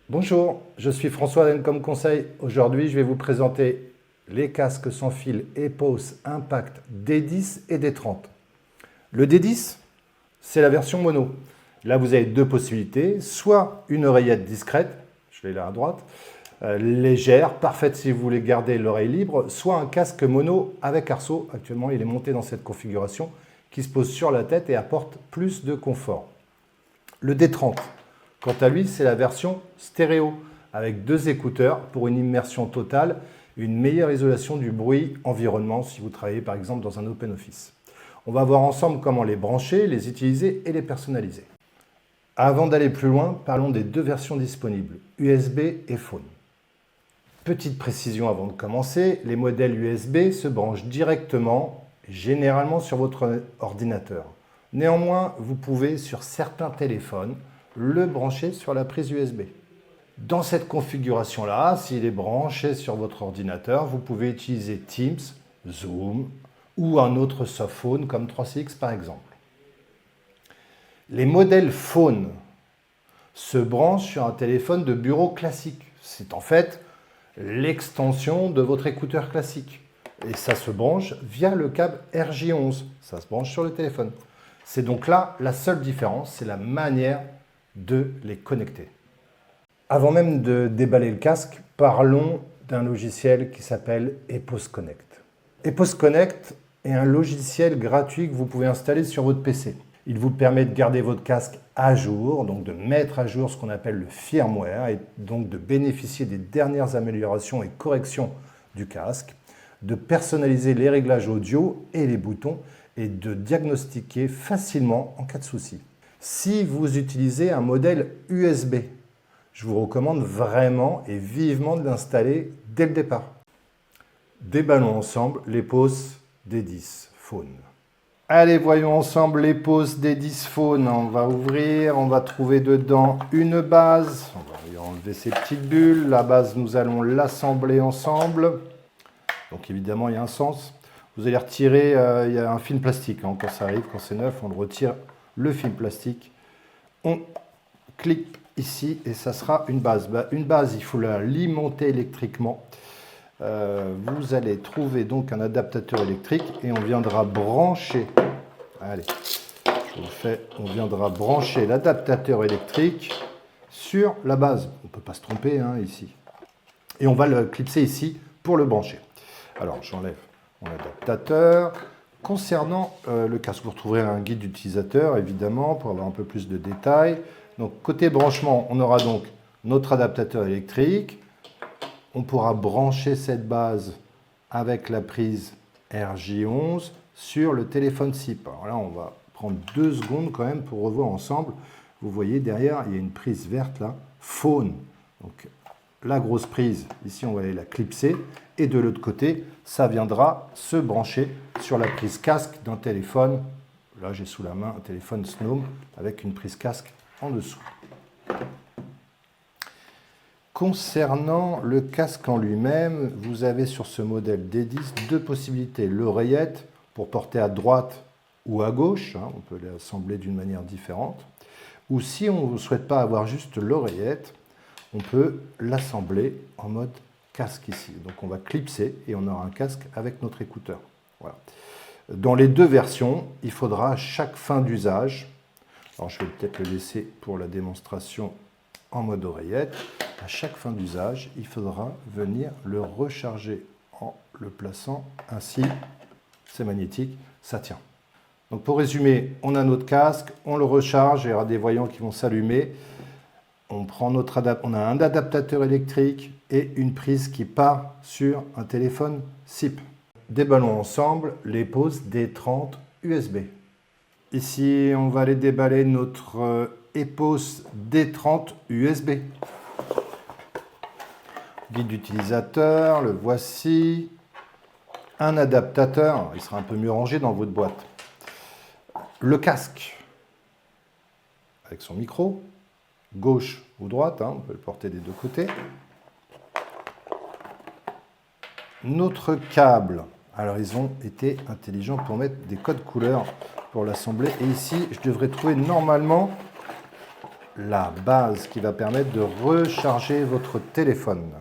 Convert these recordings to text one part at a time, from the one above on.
Bonjour, je suis François d'Encom Conseil. Aujourd'hui, je vais vous présenter les casques sans fil EPOS Impact D10 et D30. Le D10, c'est la version mono. Là, vous avez deux possibilités, soit une oreillette discrète, je l'ai là à droite, légère, parfaite si vous voulez garder l'oreille libre, soit un casque mono avec arceau. Actuellement, il est monté dans cette configuration qui se pose sur la tête et apporte plus de confort. Le D30, quant à lui, c'est la version stéréo, avec deux écouteurs pour une immersion totale, une meilleure isolation du bruit environnement si vous travaillez par exemple dans un open office. On va voir ensemble comment les brancher, les utiliser et les personnaliser. Avant d'aller plus loin, parlons des deux versions disponibles, USB et phone. Petite précision avant de commencer, les modèles USB se branchent directement, généralement sur votre ordinateur. Néanmoins, vous pouvez sur certains téléphones le brancher sur la prise USB. Dans cette configuration-là, s'il est branché sur votre ordinateur, vous pouvez utiliser Teams, Zoom ou un autre softphone comme 3CX par exemple. Les modèles phone se branchent sur un téléphone de bureau classique. C'est en fait l'extension de votre écouteur classique. Et ça se branche via le câble RJ11. Ça se branche sur le téléphone. C'est donc là la seule différence, c'est la manière de les connecter. Avant même de déballer le casque, parlons d'un logiciel qui s'appelle EPOS Connect. EPOS Connect est un logiciel gratuit que vous pouvez installer sur votre PC. Il vous permet de garder votre casque à jour, donc de mettre à jour ce qu'on appelle le firmware et donc de bénéficier des dernières améliorations et corrections du casque, de personnaliser les réglages audio et les boutons et de diagnostiquer facilement en cas de souci. Si vous utilisez un modèle USB, je vous recommande vraiment et vivement de l'installer dès le départ. Déballons ensemble l'EPOS D10 Phone. Allez, voyons ensemble l'EPOS D10 Phone. On va ouvrir, on va trouver dedans une base. On va lui enlever ces petites bulles. La base, nous allons l'assembler ensemble. Donc évidemment, il y a un sens. Vous allez retirer, il y a un film plastique. Quand ça arrive, quand c'est neuf, on le retire, le film plastique. On clique ici et ça sera une base. Une base, il faut l'alimenter électriquement. Vous allez trouver donc un adaptateur électrique et on viendra brancher. Allez, je vous le fais. On viendra brancher l'adaptateur électrique sur la base. On ne peut pas se tromper ici. Et on va le clipser ici pour le brancher. Alors, j'enlève mon adaptateur. Concernant le casque, vous retrouverez un guide d'utilisateur, évidemment, pour avoir un peu plus de détails. Donc, côté branchement, on aura donc notre adaptateur électrique. On pourra brancher cette base avec la prise RJ11 sur le téléphone SIP. Alors là, on va prendre 2 secondes quand même pour revoir ensemble. Vous voyez, derrière, il y a une prise verte là, phone. Donc, la grosse prise, ici, on va aller la clipser. Et de l'autre côté, ça viendra se brancher sur la prise casque d'un téléphone. Là, j'ai sous la main un téléphone Snom avec une prise casque en dessous. Concernant le casque en lui-même, vous avez sur ce modèle D10 deux possibilités. L'oreillette pour porter à droite ou à gauche, on peut l'assembler d'une manière différente. Ou si on ne souhaite pas avoir juste l'oreillette, on peut l'assembler en mode casque ici. Donc on va clipser et on aura un casque avec notre écouteur. Voilà. Dans les deux versions, il faudra à chaque fin d'usage, alors je vais peut-être le laisser pour la démonstration en mode oreillette, à chaque fin d'usage, il faudra venir le recharger en le plaçant ainsi. C'est magnétique, ça tient. Donc pour résumer, on a notre casque, on le recharge, il y aura des voyants qui vont s'allumer. On a un adaptateur électrique et une prise qui part sur un téléphone SIP. Déballons ensemble l'EPOS D30 USB. Ici, on va aller déballer notre EPOS D30 USB. Guide d'utilisateur, le voici. Un adaptateur, il sera un peu mieux rangé dans votre boîte. Le casque, avec son micro, gauche ou droite, on peut le porter des deux côtés. Notre câble, alors ils ont été intelligents pour mettre des codes couleurs pour l'assembler. Et ici, je devrais trouver normalement la base qui va permettre de recharger votre téléphone.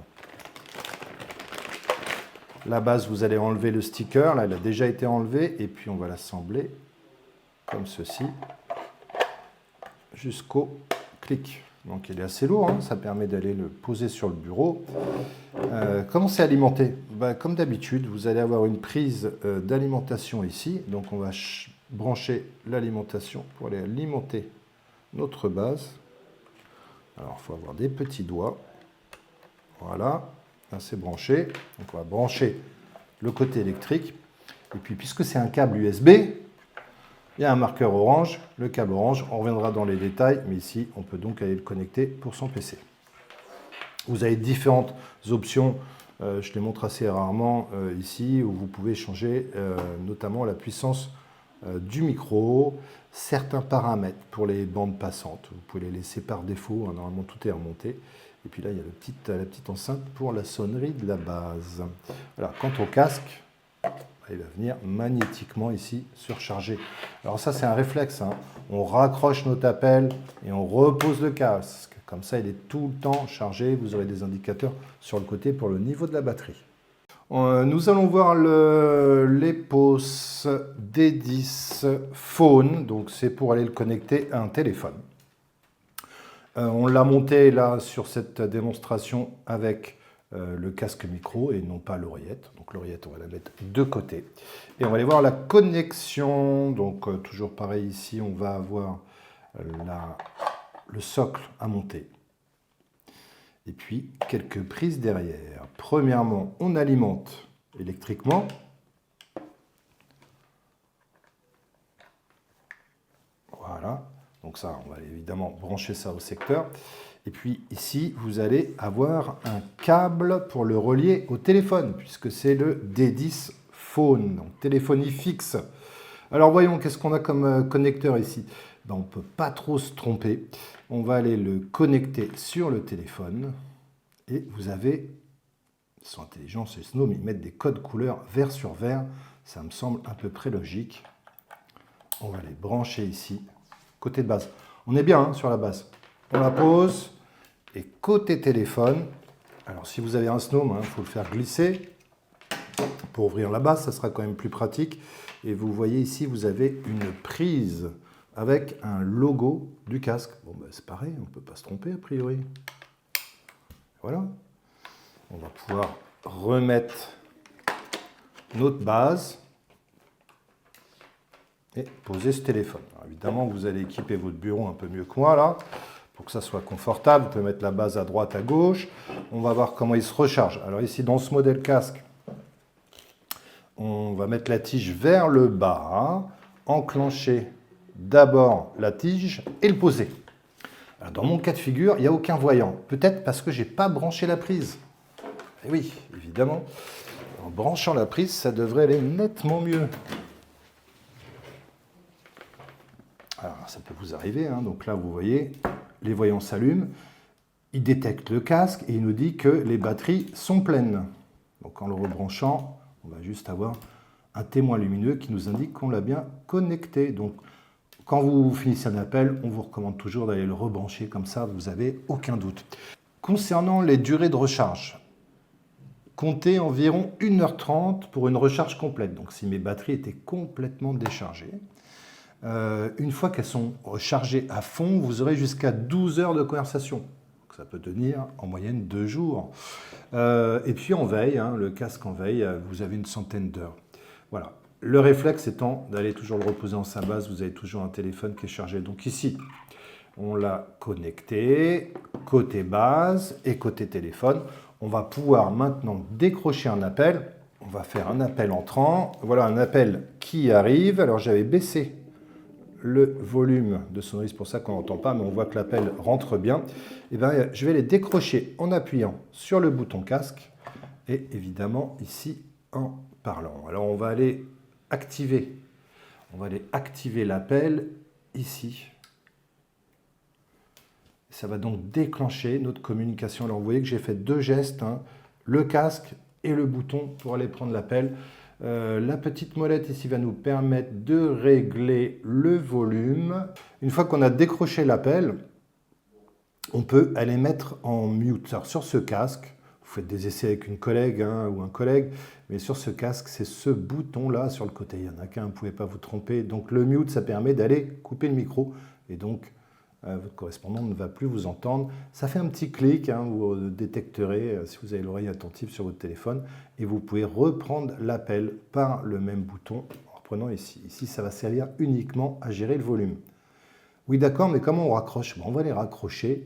La base, vous allez enlever le sticker, là, il a déjà été enlevé, et puis on va l'assembler comme ceci, jusqu'au clic. Donc il est assez lourd, hein, ça permet d'aller le poser sur le bureau. Comment c'est alimenté? Comme d'habitude, vous allez avoir une prise d'alimentation ici, donc on va brancher l'alimentation pour aller alimenter notre base. Alors il faut avoir des petits doigts, voilà. Là, c'est branché. Donc, on va brancher le côté électrique. Et puis, puisque c'est un câble USB, il y a un marqueur orange, le câble orange. On reviendra dans les détails, mais ici, on peut donc aller le connecter pour son PC. Vous avez différentes options. Je les montre assez rarement ici, où vous pouvez changer notamment la puissance du micro, certains paramètres pour les bandes passantes. Vous pouvez les laisser par défaut. Hein, normalement, tout est remonté. Et puis là, il y a la petite enceinte pour la sonnerie de la base. Voilà. Quant au casque, il va venir magnétiquement ici surcharger. Alors ça, c'est un réflexe. Hein. On raccroche notre appel et on repose le casque. Comme ça, il est tout le temps chargé. Vous aurez des indicateurs sur le côté pour le niveau de la batterie. Nous allons voir l'EPOS D10 Phone. Donc c'est pour aller le connecter à un téléphone. On l'a monté là sur cette démonstration avec le casque micro et non pas l'oreillette. Donc l'oreillette, on va la mettre de côté. Et on va aller voir la connexion. Donc toujours pareil ici, on va avoir le socle à monter. Et puis quelques prises derrière. Premièrement, on alimente électriquement. Voilà. Donc ça, on va évidemment brancher ça au secteur. Et puis ici, vous allez avoir un câble pour le relier au téléphone, puisque c'est le D10 Phone, donc téléphonie fixe. Alors voyons, qu'est-ce qu'on a comme connecteur ici? On ne peut pas trop se tromper. On va aller le connecter sur le téléphone. Et vous avez, ils sont intelligents, ces Snom, ils mettent des codes couleurs vert sur vert. Ça me semble à peu près logique. On va les brancher ici. Côté de base. On est bien hein, sur la base. On la pose. Et côté téléphone, alors si vous avez un Snom, il faut le faire glisser. Pour ouvrir la base, ça sera quand même plus pratique. Et vous voyez ici, vous avez une prise avec un logo du casque. Bon, c'est pareil, on ne peut pas se tromper a priori. Voilà. On va pouvoir remettre notre base. Et poser ce téléphone. Alors, évidemment, vous allez équiper votre bureau un peu mieux que moi, là, pour que ça soit confortable. Vous pouvez mettre la base à droite, à gauche. On va voir comment il se recharge. Alors ici, dans ce modèle casque, on va mettre la tige vers le bas, enclencher d'abord la tige et le poser. Alors, dans mon cas de figure, il n'y a aucun voyant. Peut-être parce que je n'ai pas branché la prise. Et oui, évidemment, en branchant la prise, ça devrait aller nettement mieux. Alors, ça peut vous arriver, hein. Donc là, vous voyez, les voyants s'allument, il détecte le casque et il nous dit que les batteries sont pleines. Donc en le rebranchant, on va juste avoir un témoin lumineux qui nous indique qu'on l'a bien connecté. Donc quand vous finissez un appel, on vous recommande toujours d'aller le rebrancher, comme ça vous n'avez aucun doute. Concernant les durées de recharge, comptez environ 1h30 pour une recharge complète. Donc si mes batteries étaient complètement déchargées, une fois qu'elles sont rechargées à fond, vous aurez jusqu'à 12 heures de conversation. Donc, ça peut tenir en moyenne 2 jours. Et puis en veille, hein, le casque en veille, vous avez une centaine d'heures. Voilà. Le réflexe étant d'aller toujours le reposer en sa base, vous avez toujours un téléphone qui est chargé. Donc ici, on l'a connecté, côté base et côté téléphone. On va pouvoir maintenant décrocher un appel. On va faire un appel entrant. Voilà un appel qui arrive. Alors j'avais baissé le volume de sonnerie, c'est pour ça qu'on n'entend pas, mais on voit que l'appel rentre bien. Et bien, je vais les décrocher en appuyant sur le bouton casque et évidemment ici en parlant. Alors on va aller activer l'appel ici. Ça va donc déclencher notre communication. Alors vous voyez que j'ai fait 2 gestes, hein, le casque et le bouton pour aller prendre l'appel. La petite molette ici va nous permettre de régler le volume. Une fois qu'on a décroché l'appel, on peut aller mettre en mute. Alors, sur ce casque, vous faites des essais avec une collègue ou un collègue, mais sur ce casque, c'est ce bouton-là sur le côté. Il y en a qu'un, vous ne pouvez pas vous tromper. Donc le mute, ça permet d'aller couper le micro, et donc votre correspondant ne va plus vous entendre. Ça fait un petit clic, vous détecterez si vous avez l'oreille attentive sur votre téléphone, et vous pouvez reprendre l'appel par le même bouton en reprenant ici. Ici, ça va servir uniquement à gérer le volume. Oui, d'accord, mais comment on raccroche? On va les raccrocher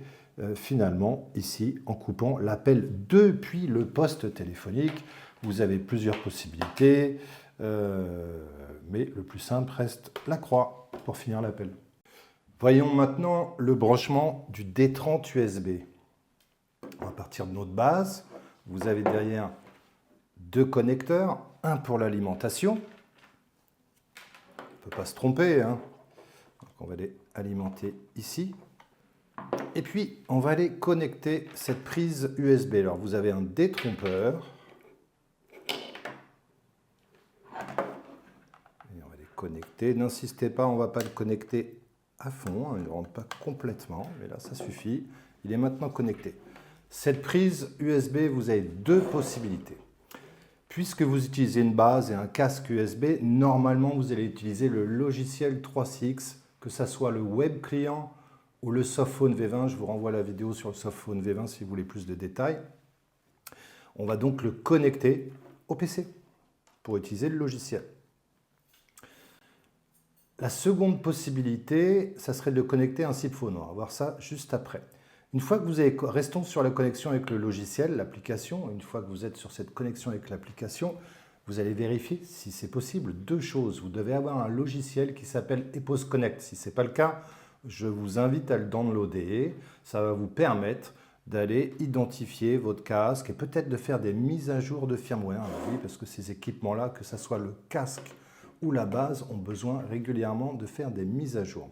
finalement ici en coupant l'appel depuis le poste téléphonique. Vous avez plusieurs possibilités, mais le plus simple reste la croix pour finir l'appel. Voyons maintenant le branchement du D30 USB. On va partir de notre base. Vous avez derrière deux connecteurs, un pour l'alimentation. On ne peut pas se tromper, Donc on va les alimenter ici. Et puis, on va aller connecter cette prise USB. Alors, vous avez un détrompeur. Et on va les connecter. N'insistez pas, on ne va pas le connecter à fond. Il ne rentre pas complètement, mais là, ça suffit. Il est maintenant connecté. Cette prise USB, vous avez deux possibilités. Puisque vous utilisez une base et un casque USB, normalement, vous allez utiliser le logiciel 3CX, que ce soit le web client ou le Softphone V20. Je vous renvoie la vidéo sur le Softphone V20 si vous voulez plus de détails. On va donc le connecter au PC pour utiliser le logiciel. La seconde possibilité, ça serait de le connecter à un SIP-phone. On va voir ça juste après. Une fois que vous avez, restons sur la connexion avec le logiciel, l'application. Une fois que vous êtes sur cette connexion avec l'application, vous allez vérifier si c'est possible. Deux choses. Vous devez avoir un logiciel qui s'appelle Epos Connect. Si ce n'est pas le cas, je vous invite à le downloader. Ça va vous permettre d'aller identifier votre casque et peut-être de faire des mises à jour de firmware. Oui, parce que ces équipements-là, que ce soit le casque ou la base, ont besoin régulièrement de faire des mises à jour.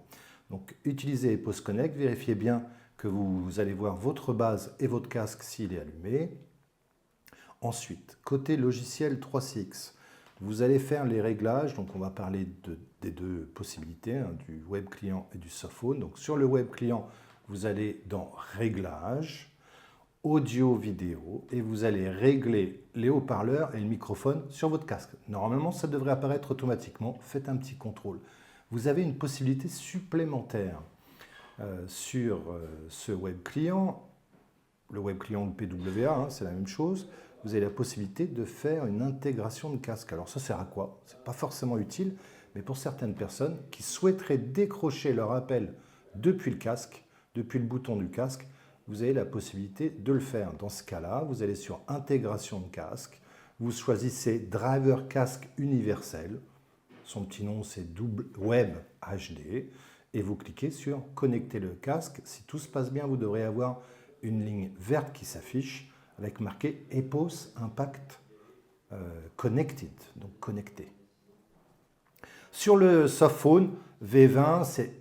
Donc, utilisez Epos Connect. Vérifiez bien que vous allez voir votre base et votre casque s'il est allumé. Ensuite, côté logiciel 3CX, vous allez faire les réglages. Donc, on va parler des deux possibilités, du web client et du Softphone. Donc, sur le web client, vous allez dans Réglages, Audio, Vidéo, et vous allez régler les haut-parleurs et le microphone sur votre casque. Normalement, ça devrait apparaître automatiquement. Faites un petit contrôle. Vous avez une possibilité supplémentaire sur ce web client. Le web client ou le PWA, c'est la même chose. Vous avez la possibilité de faire une intégration de casque. Alors ça sert à quoi? Ce n'est pas forcément utile, mais pour certaines personnes qui souhaiteraient décrocher leur appel depuis le casque, depuis le bouton du casque, vous avez la possibilité de le faire. Dans ce cas-là, vous allez sur Intégration de casque, vous choisissez Driver Casque Universel, son petit nom c'est Web HD, et vous cliquez sur Connecter le casque. Si tout se passe bien, vous devrez avoir une ligne verte qui s'affiche avec marqué Epos Impact Connected, donc connecté. Sur le Softphone V20, c'est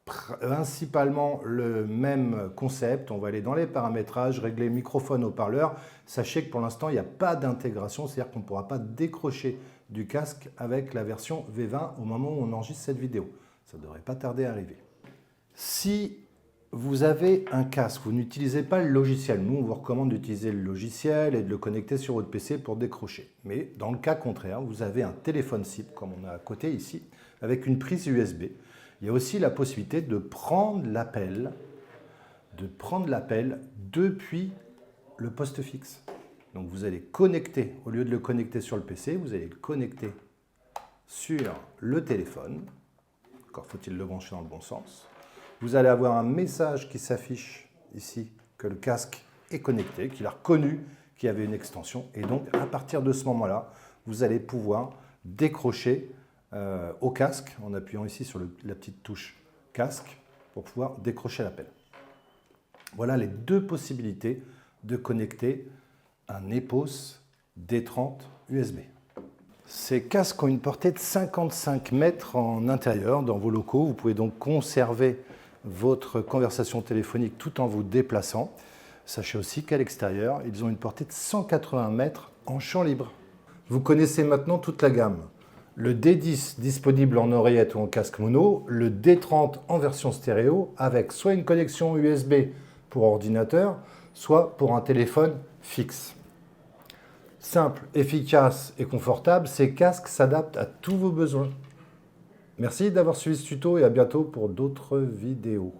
principalement le même concept. On va aller dans les paramétrages, régler microphone haut-parleur. Sachez que pour l'instant, il n'y a pas d'intégration, c'est-à-dire qu'on ne pourra pas décrocher du casque avec la version V20 au moment où on enregistre cette vidéo. Ça ne devrait pas tarder à arriver. Si vous avez un casque, vous n'utilisez pas le logiciel. Nous, on vous recommande d'utiliser le logiciel et de le connecter sur votre PC pour décrocher. Mais dans le cas contraire, vous avez un téléphone SIP, comme on a à côté ici, avec une prise USB. Il y a aussi la possibilité de prendre l'appel depuis le poste fixe. Donc vous allez connecter, au lieu de le connecter sur le PC, vous allez le connecter sur le téléphone. Encore faut-il le brancher dans le bon sens. Vous allez avoir un message qui s'affiche ici, que le casque est connecté, qu'il a reconnu qu'il y avait une extension. Et donc, à partir de ce moment-là, vous allez pouvoir décrocher au casque, en appuyant ici sur la petite touche casque, pour pouvoir décrocher l'appel. Voilà les deux possibilités de connecter un Epos D30 USB. Ces casques ont une portée de 55 mètres en intérieur dans vos locaux. Vous pouvez donc conserver votre conversation téléphonique tout en vous déplaçant. Sachez aussi qu'à l'extérieur, ils ont une portée de 180 mètres en champ libre. Vous connaissez maintenant toute la gamme. Le D10 disponible en oreillette ou en casque mono, le D30 en version stéréo avec soit une connexion USB pour ordinateur, soit pour un téléphone fixe. Simple, efficace et confortable, ces casques s'adaptent à tous vos besoins. Merci d'avoir suivi ce tuto et à bientôt pour d'autres vidéos.